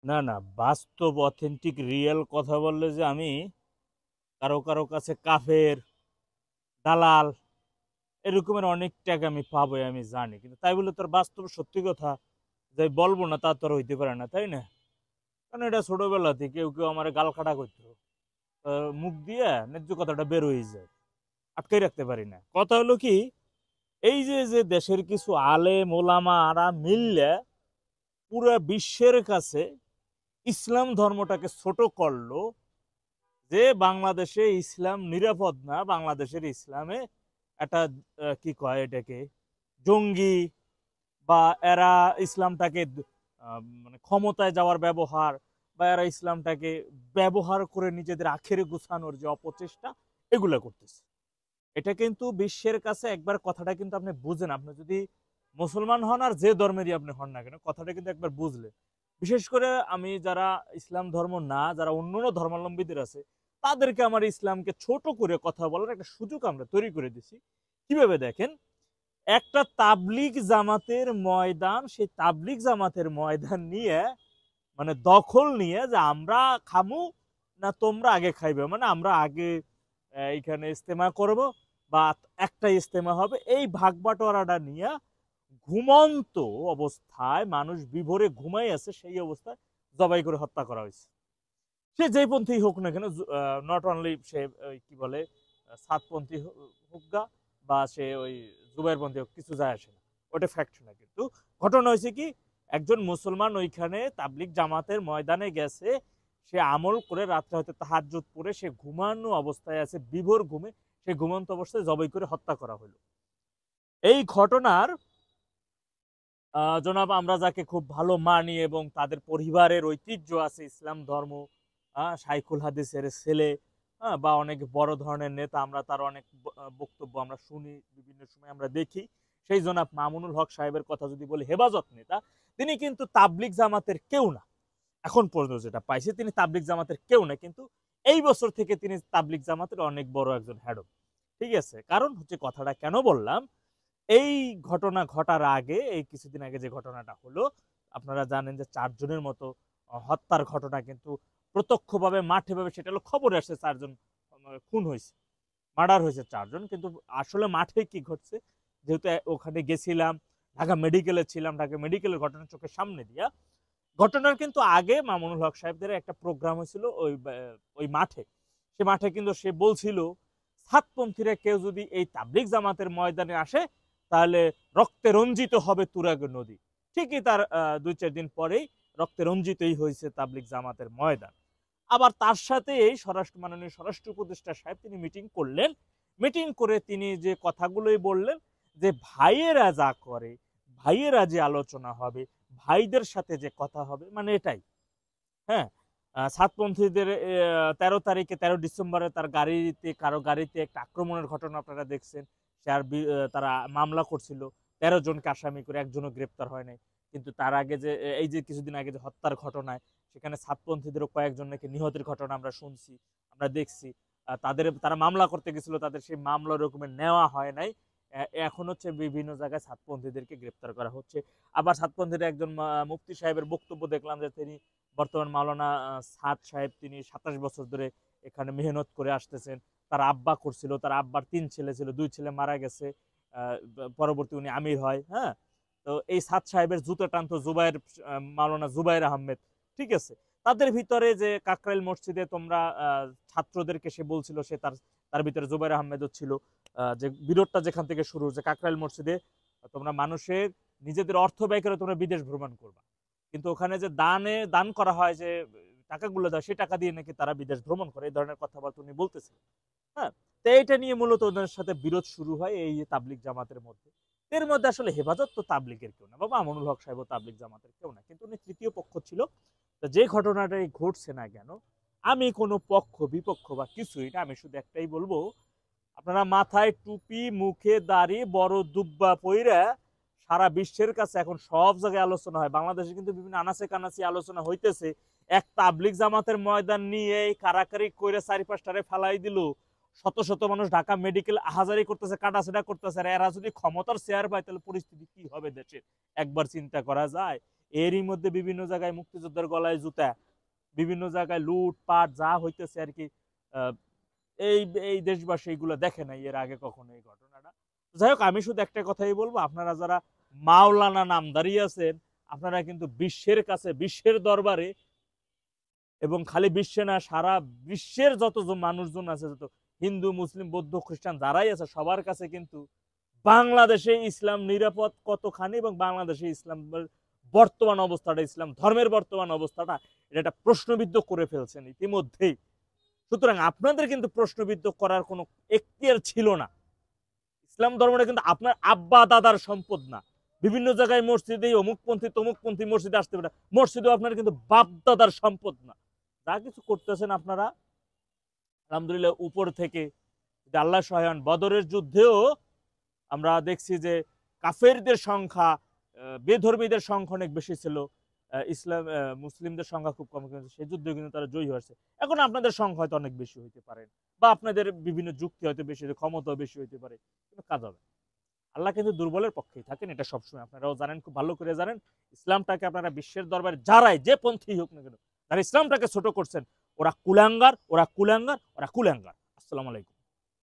না, না, বাস্তব অথেন্টিক রিয়েল কথা বললে যে আমি কারো কারো কাছে কাফের, দালাল এরকমের অনেক টাকা আমি পাবো আমি জানি, কিন্তু তাই বলে তোর বাস্তব সত্যি কথা যে বলবো না তা তোর হইতে পারে না, তাই না? কারণ এটা ছোটবেলাতে কেউ কেউ আমার গাল খাটা করতো, মুখ দিয়ে ন্যায্য কথাটা বের হয়ে যায়, আটকাই রাখতে পারি না। কথা হলো কি, এই যে যে দেশের কিছু আলেম ওলামারা মিললে পুরো বিশ্বের কাছে ইসলাম ধর্মটাকে ছোট করলো, যে বাংলাদেশে ইসলাম নিরাপদ না, বাংলাদেশের ইসলামে একটা কি কয় এটাকে জঙ্গি, বা এরা ইসলামটাকে মানে ক্ষমতায় যাওয়ার ব্যবহার, বা এরা ইসলামটাকে ব্যবহার করে নিজেদের আখেরে গুছানোর যে অপচেষ্টা, এগুলো করতেছে। এটা কিন্তু বিশ্বের কাছে একবার কথাটা কিন্তু আপনি বুঝেন, আপনি যদি মুসলমান হন আর যে ধর্মেরই আপনি হন না কেন, কথাটা কিন্তু একবার বুঝলে, বিশেষ করে আমি যারা ইসলাম ধর্ম না, যারা অন্য অন্য ধর্মাবলম্বীদের আছে, তাদেরকে আমার ইসলামকে ছোট করে কথা বলার একটা সুযোগ আমরা তৈরি করে দিছি। কিভাবে দেখেন, একটা তাবলিগ জামাতের ময়দান, সেই তাবলিগ জামাতের ময়দান নিয়ে মানে দখল নিয়ে যে আমরা খামু না তোমরা আগে খাইবে, মানে আমরা আগে এইখানে ইস্তেমা করব, বা একটা ইস্তেমা হবে, এই ভাগ বাটোয়ারাটা নিয়ে ঘুমন্ত অবস্থায় মানুষ বিভোরে ঘুমাই আছে, সেই অবস্থায় জবাই করে হত্যা করা হয়েছে। সে যেই পন্থী হোক না কেন, নট অনলি সে কি বলে সাতপন্থী হোক গা, বা সে ওই জুবাইরপন্থী হোক, কিছু যায় আসে না, ওটা ফ্যাক্ট না। কিন্তু ঘটনা হয়েছে কি, একজন মুসলমান ওইখানে তাবলিগ জামাতের ময়দানে গেছে, সে আমল করে রাত্রে হয়তো তাহাজ্জুদ পড়ে সে ঘুমানো অবস্থায় আছে, বিভোর ঘুমে সে ঘুমন্ত অবস্থায় জবাই করে হত্যা করা হলো। এই ঘটনার জনাব আমরা যাকে খুব ভালো মানি এবং তাদের পরিবারের ঐতিহ্য আছে ইসলাম ধর্ম, শাইখুল হাদিসের ছেলে, বা অনেক বড় ধরনের নেতা, আমরা তার অনেক বক্তব্য আমরা শুনি, বিভিন্ন সময় আমরা দেখি। সেই জনাব মামুনুল হক সাহেবের কথা যদি বলি, হেফাজত নেতা, তিনি কিন্তু তাবলিগ জামাতের কেউ না। এখন পর্যন্ত যেটা পাইছে, তিনি তাবলিগ জামাতের কেউ না, কিন্তু এই বছর থেকে তিনি তাবলিগ জামাতের অনেক বড় একজন হেড। ঠিক আছে, কারণ হচ্ছে কথাটা কেন বললাম, এই ঘটনা ঘটার আগে, এই কিছুদিন আগে যে ঘটনাটা হলো, আপনারা জানেন যে 4 জনের মতো হত্যার ঘটনা কিন্তু প্রত্যক্ষভাবে মাঠে ভাবে সেটা হলো খবরে আসছে, 4 জন খুন হয়েছে, মার্ডার হয়েছে 4 জন, কিন্তু আসলে মাঠে কি ঘটছে, যেহেতু ওখানে গেছিলাম, ঢাকা মেডিকেলে ছিলাম, ঢাকা মেডিকেলের ঘটনা চোখের সামনে দিয়া, ঘটনার কিন্তু আগে মামুনুল হক সাহেবদের একটা প্রোগ্রাম হয়েছিল ওই ওই মাঠে। সে মাঠে কিন্তু সে বলছিল, সাতপন্থীরা কেউ যদি এই তাবলিগ জামাতের ময়দানে আসে, তাহলে রক্তে রঞ্জিত হবে তুরাগ নদী। ঠিকই তার 2-4 দিন পরেই রক্তে রঞ্জিতই হয়েছে তাবলিগ জামাতের ময়দান। আবার তার সাথে এই মাননীয় স্বরাষ্ট্র উপদেষ্টা সাহেব তিনি মিটিং করলেন। মিটিং করে তিনি যে কথাগুলোই বললেন, যে ভাইয়েরা যা করে, ভাইয়েরা যে আলোচনা হবে, ভাইদের সাথে যে কথা হবে, মানে এটাই। হ্যাঁ, সাতপন্থীদের 13 তারিখে, 13 ডিসেম্বরে তার গাড়িতে, কারো গাড়িতে একটা আক্রমণের ঘটনা আপনারা দেখছেন। সে আর তারা মামলা করছিল 13 জনকে আসামি করে, একজনও গ্রেপ্তার হয় নাই। কিন্তু তার আগে যে এই যে কিছুদিন আগে যে হত্যার ঘটনায়, সেখানে সাতপন্থীদেরও কয়েকজন নাকি নিহতের ঘটনা আমরা শুনছি, আমরা দেখছি। তারা মামলা করতে গেছিল, তাদের সেই মামলা রকমের নেওয়া হয় নাই। এখন হচ্ছে বিভিন্ন জায়গায় সাতপন্থীদেরকে গ্রেপ্তার করা হচ্ছে। আবার সাতপন্থীর একজন মুফতি সাহেবের বক্তব্য দেখলাম, যে তিনি বর্তমান মাওলানা সাদ সাহেব, তিনি 27 বছর ধরে এখানে মেহনত করে আসতেছেন। তার আব্বা করছিল, তার আব্বার 3 ছেলে ছিল, 2 ছেলে মারা গেছে, পরবর্তী উনি আমির হয়। হ্যাঁ, তো এই সাদ সাহেবের জুতো টানতো জুবাইর, মাওলানা জুবাইর আহমেদ। ঠিক আছে, তাদের ভিতরে যে কাকরাইল মসজিদে তোমরা ছাত্রদেরকে সে বলছিল, সে তার তার ভিতরে জুবাইর আহমেদও ছিল। যে বিরোধটা যেখান থেকে শুরু, যে কাকরাইল মসজিদে তোমরা মানুষের নিজেদের অর্থ ব্যয় করে তোমরা বিদেশ ভ্রমণ করবা, কিন্তু ওখানে যে দান করা হয়, যে টাকাগুলো দেয়, সেই টাকা দিয়ে নাকি তারা বিদেশ ভ্রমণ করে, এই ধরনের কথাবার্তা উনি বলতেছেন। হ্যাঁ, তো এইটা নিয়ে মূলত ওদের সাথে বিরোধ শুরু হয় এই তাবলিগ জামাতের মধ্যে। এর মধ্যে আসলে হেফাজত তো তাবলিগের কেউ না, বাবা মামুনুল হক সাহেব তাবলিগ জামাতের কেউ না, কিন্তু উনি তৃতীয় পক্ষ ছিল। তো যে ঘটনাটাই ঘটছে না কেন, আমি কোনো পক্ষ বিপক্ষ বা কিছুই না, আমি শুধু একটাই বলবো, আপনারা মাথায় টুপি, মুখে দাড়ি, বড় দুব্বা পইরা সারা বিশ্বের কাছে এখন সব জায়গায় আলোচনা হয়, বাংলাদেশে কিন্তু বিভিন্ন আনাচে কানাচে আলোচনা হইতেছে। এক তাবলিগ জামাতের ময়দান নিয়ে কারাকারি কইরা 4-5টারে ফালাই দিল, শত শত মানুষ ঢাকা মেডিকেল আহাজারি করতেছে, কাটাছেড়া করতেছে, আর এরা যদি ক্ষমতার শেয়ার পায়, তাহলে পরিস্থিতি কি হবে দেশের, একবার চিন্তা করা যায়। এরই মধ্যে বিভিন্ন জায়গায় মুক্তিযোদ্ধার গলায় জুতা, বিভিন্ন জায়গায় লুটপাট যা হইতেছে আর কি, এই এই দেশবাসী এইগুলো দেখে নাই এর আগে কখনো এই ঘটনাটা। যাই হোক, আমি শুধু একটা কথাই বলবো, আপনারা যারা মাওলানা নামধারী আছেন, আপনারা কিন্তু বিশ্বের কাছে, বিশ্বের দরবারে, এবং খালি বিশ্বে না, সারা বিশ্বের যত মানুষজন আছে, যত হিন্দু মুসলিম বৌদ্ধ খ্রিস্টান যারাই আছে, সবার কাছে কিন্তু বাংলাদেশে ইসলাম নিরাপদ কতখানি এবং বাংলাদেশে ইসলামের বর্তমান অবস্থাটা, ইসলাম ধর্মের বর্তমান অবস্থাটা, এটা একটা প্রশ্নবিদ্ধ করে ফেলছেন ইতিমধ্যেই। সুতরাং আপনাদের কিন্তু প্রশ্নবিদ্ধ করার কোনো এখতিয়ার ছিল না। ইসলাম ধর্মটা কিন্তু আপনার আব্বা দাদার সম্পদ না। বিভিন্ন জায়গায় মসজিদে অমুকপন্থী তমুকপন্থী মসজিদে আসতে পারে, মসজিদেও আপনার কিন্তু বাপ দাদার সম্পদ না। যা কিছু করতেছেন আপনারা, আলহামদুলিল্লাহ উপর থেকে আল্লাহ সহায়ন। বদরের যুদ্ধেও আমরা দেখছি যে কাফেরদের সংখ্যা, বেধর্মীদের সংখ্যা অনেক বেশি ছিল, ইসলাম মুসলিমদের সংখ্যা খুব কম, কিন্তু সেই যুদ্ধে কিন্তু তারা জয়ী হয়েছে। এখন আপনাদের সংখ্যা হয়তো অনেক বেশি হইতে পারে, বা আপনাদের বিভিন্ন যুক্তি হয়তো বেশি, ক্ষমতাও বেশি হইতে পারে, কিন্তু কাজ হবে। আল্লাহ কিন্তু দুর্বলের পক্ষেই থাকেন, এটা সবসময় আপনারাও জানেন, খুব ভালো করে জানেন। ইসলামটাকে আপনারা বিশ্বের দরবারে যারাই যে পন্থী হোক না কেন, যারা ইসলামটাকে ছোট করছেন, ওরা কুলাঙ্গার, ওরা কুলাঙ্গার, ওরা কুলাঙ্গার। আসসালামু আলাইকুম।